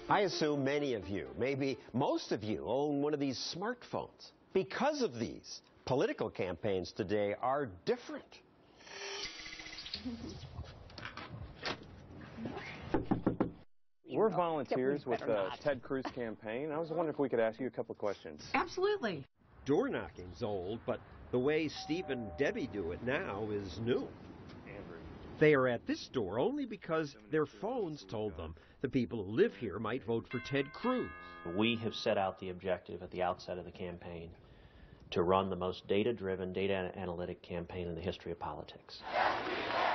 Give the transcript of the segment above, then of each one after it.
I assume many of you, maybe most of you, own one of these smartphones. Because of these, political campaigns today are different. We're volunteers with the Ted Cruz campaign. I was wondering if we could ask you a couple of questions. Absolutely. Door knocking's old, but the way Steve and Debbie do it now is new. They are at this door only because their phones told them the people who live here might vote for Ted Cruz. We have set out the objective at the outset of the campaign to run the most data-driven, data-analytic campaign in the history of politics.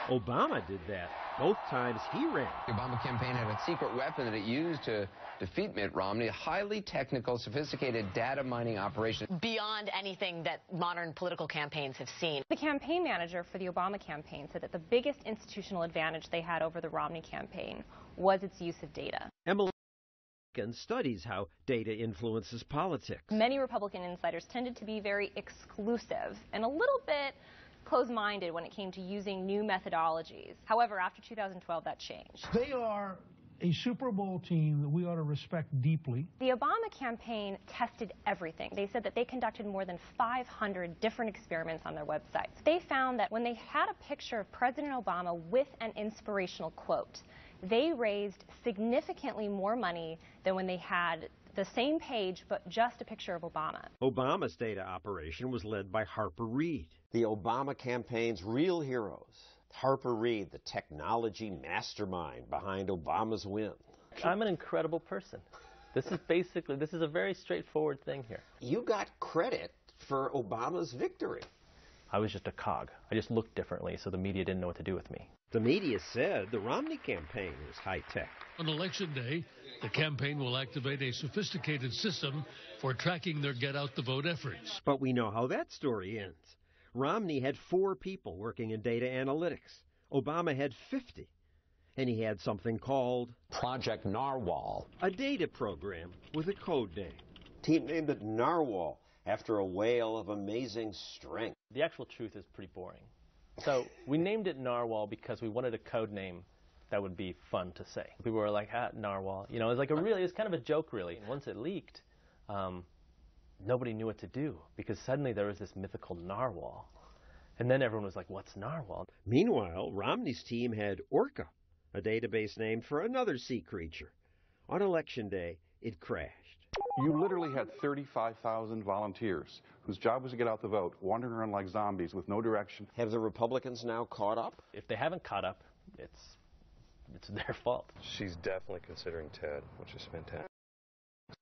Obama did that both times he ran. The Obama campaign had a secret weapon that it used to defeat Mitt Romney, a highly technical, sophisticated data mining operation. Beyond anything that modern political campaigns have seen. The campaign manager for the Obama campaign said that the biggest institutional advantage they had over the Romney campaign was its use of data. Emily Ekins studies how data influences politics. Many Republican insiders tended to be very exclusive and a little bit closed-minded when it came to using new methodologies. However, after 2012, that changed. They are a Super Bowl team that we ought to respect deeply. The Obama campaign tested everything. They said that they conducted more than 500 different experiments on their websites. They found that when they had a picture of President Obama with an inspirational quote, they raised significantly more money than when they had the same page but just a picture of Obama. Obama's data operation was led by Harper Reid. The Obama campaign's real heroes. Harper Reid, the technology mastermind behind Obama's win. I'm an incredible person. This is a very straightforward thing here. You got credit for Obama's victory. I was just a cog. I just looked differently, so the media didn't know what to do with me. The media said the Romney campaign was high-tech. On Election Day, the campaign will activate a sophisticated system for tracking their get-out-the-vote efforts. But we know how that story ends. Romney had 4 people working in data analytics. Obama had 50. And he had something called Project Narwhal, a data program with a code name. He named it Narwhal after a whale of amazing strength. The actual truth is pretty boring. So we named it Narwhal because we wanted a code name that would be fun to say. People were like, Narwhal. You know, it was kind of a joke, really. And once it leaked, nobody knew what to do because suddenly there was this mythical narwhal. And then everyone was like, what's narwhal? Meanwhile, Romney's team had Orca, a database named for another sea creature. On Election Day, it crashed. You literally had 35,000 volunteers whose job was to get out the vote, wandering around like zombies with no direction. Have the Republicans now caught up? If they haven't caught up, it's their fault. She's definitely considering Ted, which is fantastic.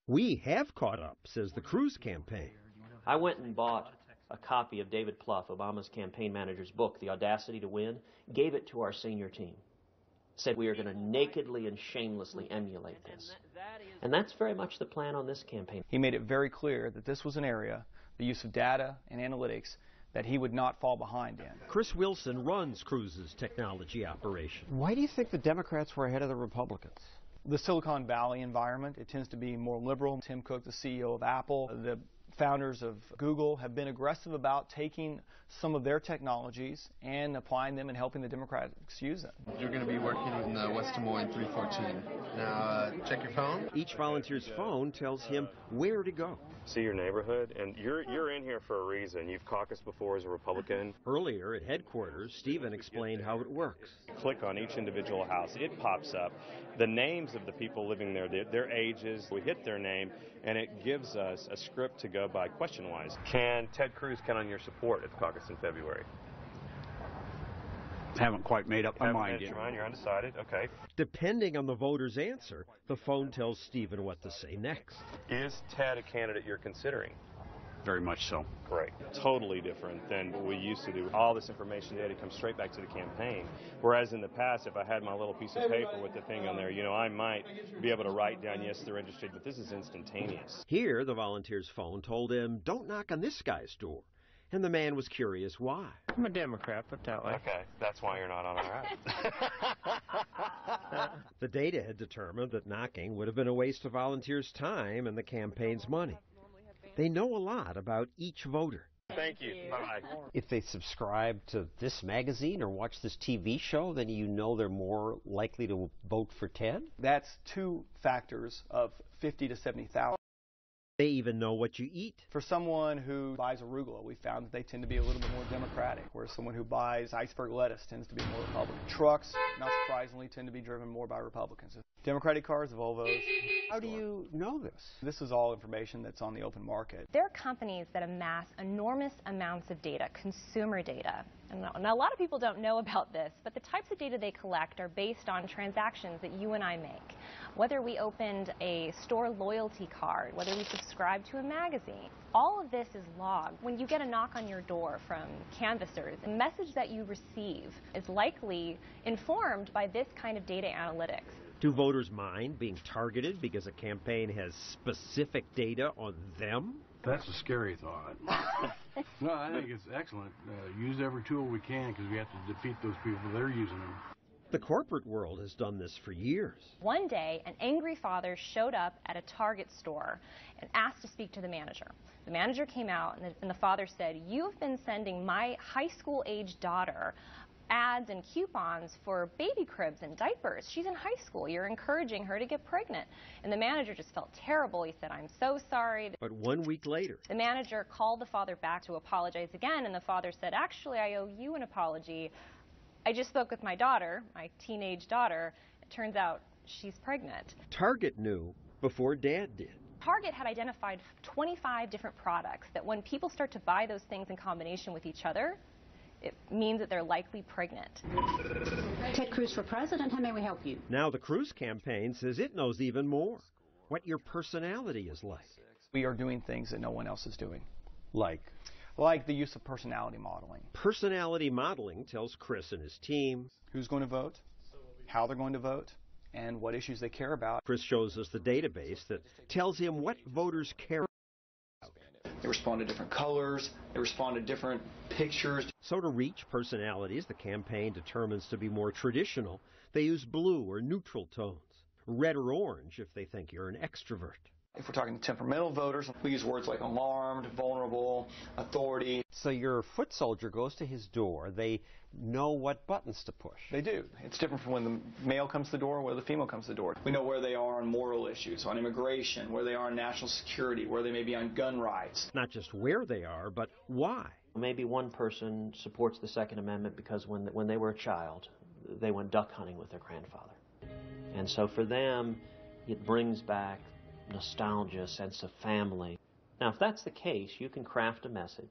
We have caught up, says the Cruz campaign. I went and bought a copy of David Plouffe, Obama's campaign manager's book, The Audacity to Win, gave it to our senior team. Said we are going to nakedly and shamelessly emulate this. And that's very much the plan on this campaign. He made it very clear that this was an area, the use of data and analytics, that he would not fall behind in. Chris Wilson runs Cruz's technology operation. Why do you think the Democrats were ahead of the Republicans? The Silicon Valley environment, it tends to be more liberal. Tim Cook, the CEO of Apple, the founders of Google have been aggressive about taking some of their technologies and applying them and helping the Democrats use them. You're going to be working in West Des Moines 314. Now, check your phone. Each volunteer's phone tells him where to go. See your neighborhood, and you're in here for a reason. You've caucused before as a Republican. Earlier at headquarters, Stephen explained how it works. Click on each individual house. It pops up. The names of the people living there, their ages. We hit their name, and it gives us a script to go by question-wise. Can Ted Cruz count on your support at the caucus in February? Haven't quite made up my mind yet. You're undecided? Okay. Depending on the voter's answer, the phone tells Stephen what to say next. Is Ted a candidate you're considering? Very much so. Great. Totally different than what we used to do. All this information data comes straight back to the campaign. Whereas in the past, if I had my little piece of paper with the thing on there, I might be able to write down, yes, they're interested, but this is instantaneous. Here, the volunteer's phone told him, don't knock on this guy's door. And the man was curious why. I'm a Democrat, put that way. Okay, that's why you're not on our app. The data had determined that knocking would have been a waste of volunteers' time and the campaign's money. They know a lot about each voter. Thank you. Bye. If they subscribe to this magazine or watch this TV show, then you know they're more likely to vote for Ted? That's 2 factors of 50 to 70,000. They even know what you eat. For someone who buys arugula, we found that they tend to be a little bit more Democratic, whereas someone who buys iceberg lettuce tends to be more Republican. Trucks, not surprisingly, tend to be driven more by Republicans. Democratic cars, Volvos. How do you know this? This is all information that's on the open market. There are companies that amass enormous amounts of data, consumer data. And a lot of people don't know about this, but the types of data they collect are based on transactions that you and I make. Whether we opened a store loyalty card, whether we subscribe to a magazine, all of this is logged. When you get a knock on your door from canvassers, the message that you receive is likely informed by this kind of data analytics. Do voters mind being targeted because a campaign has specific data on them? That's a scary thought. No, I think it's excellent. Use every tool we can because we have to defeat those people that are using them. The corporate world has done this for years. One day, an angry father showed up at a Target store and asked to speak to the manager. The manager came out and the father said, "You've been sending my high school-age daughter ads and coupons for baby cribs and diapers. She's in high school. You're encouraging her to get pregnant." And the manager just felt terrible. He said, "I'm so sorry." But 1 week later, the manager called the father back to apologize again, and the father said, "Actually, I owe you an apology. I just spoke with my daughter, my teenage daughter. It turns out she's pregnant." Target knew before Dad did. Target had identified 25 different products that when people start to buy those things in combination with each other, it means that they're likely pregnant. Ted Cruz for president, how may we help you? Now the Cruz campaign says it knows even more. What your personality is like. We are doing things that no one else is doing. Like the use of personality modeling. Personality modeling tells Chris and his team who's going to vote, how they're going to vote, and what issues they care about. Chris shows us the database that tells him what voters care about. They respond to different colors, they respond to different pictures. So to reach personalities the campaign determines to be more traditional, they use blue or neutral tones, red or orange if they think you're an extrovert. If we're talking temperamental voters, we use words like alarmed, vulnerable, authority. So your foot soldier goes to his door. They know what buttons to push. They do. It's different from when the male comes to the door or where the female comes to the door. We know where they are on moral issues, on immigration, where they are on national security, where they may be on gun rights. Not just where they are, but why. Maybe one person supports the Second Amendment because when they were a child, they went duck hunting with their grandfather. And so for them, it brings back nostalgia, sense of family. Now, if that's the case, you can craft a message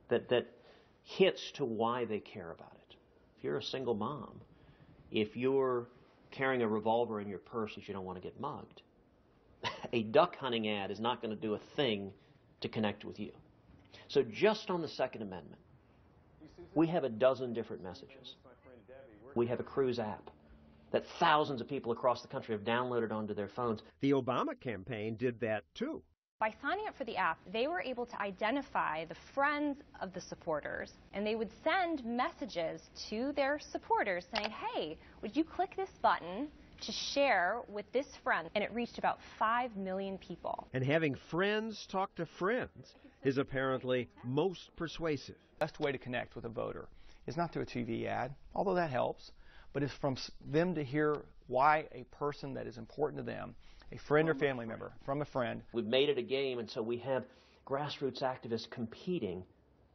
that hits to why they care about it. If you're a single mom, if you're carrying a revolver in your purse because you don't want to get mugged, a duck hunting ad is not going to do a thing to connect with you. So just on the Second Amendment, we have a dozen different messages. We have a Cruz app that thousands of people across the country have downloaded onto their phones. The Obama campaign did that too. By signing up for the app, they were able to identify the friends of the supporters, and they would send messages to their supporters saying, "Hey, would you click this button to share with this friend?" And it reached about 5 million people. And having friends talk to friends is apparently most persuasive. The best way to connect with a voter is not through a TV ad, although that helps, but it's from them to hear why a person that is important to them, a friend or family member, from a friend. We've made it a game, and so we have grassroots activists competing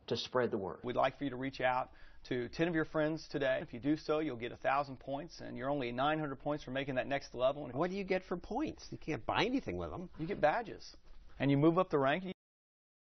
to spread the word. We'd like for you to reach out to 10 of your friends today. If you do so, you'll get 1,000 points, and you're only 900 points from making that next level. And what do you get for points? You can't buy anything with them. You get badges, and you move up the rank. You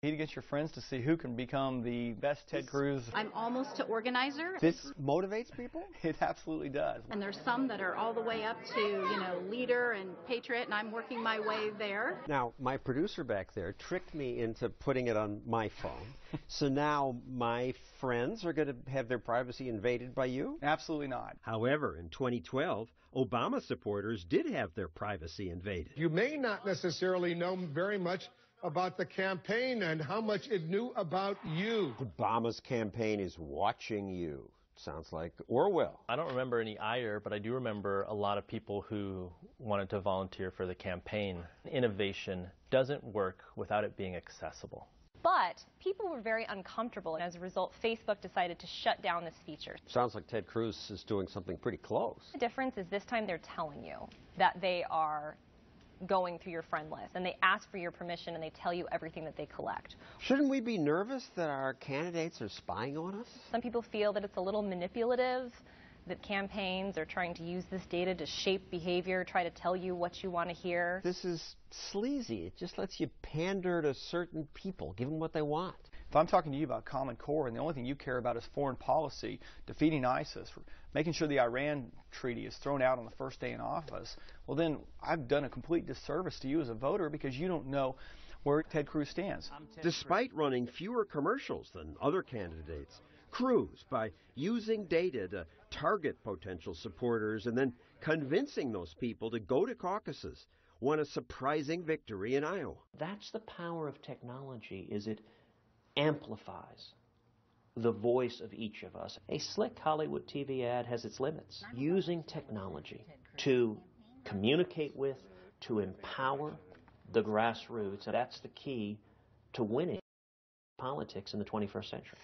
compete against your friends to see who can become the best Ted Cruz. I'm almost to organizer. This motivates people? It absolutely does. And there's some that are all the way up to, leader and patriot, and I'm working my way there. Now, my producer back there tricked me into putting it on my phone. So now my friends are going to have their privacy invaded by you? Absolutely not. However, in 2012, Obama supporters did have their privacy invaded. You may not necessarily know very much about the campaign and how much it knew about you. Obama's campaign is watching you. Sounds like Orwell. I don't remember any ire, but I do remember a lot of people who wanted to volunteer for the campaign. Innovation doesn't work without it being accessible. But people were very uncomfortable, and as a result, Facebook decided to shut down this feature. Sounds like Ted Cruz is doing something pretty close. The difference is this time they're telling you that they are going through your friend list, and they ask for your permission, and they tell you everything that they collect. Shouldn't we be nervous that our candidates are spying on us? Some people feel that it's a little manipulative, that campaigns are trying to use this data to shape behavior, try to tell you what you want to hear. This is sleazy. It just lets you pander to certain people, give them what they want. If I'm talking to you about Common Core and the only thing you care about is foreign policy, defeating ISIS, making sure the Iran treaty is thrown out on the first day in office, well then I've done a complete disservice to you as a voter because you don't know where Ted Cruz stands. Despite running fewer commercials than other candidates, Cruz, by using data to target potential supporters and then convincing those people to go to caucuses, won a surprising victory in Iowa. That's the power of technology, is it amplifies the voice of each of us. A slick Hollywood TV ad has its limits. Using technology to communicate with, to empower the grassroots, that's the key to winning politics in the 21st century.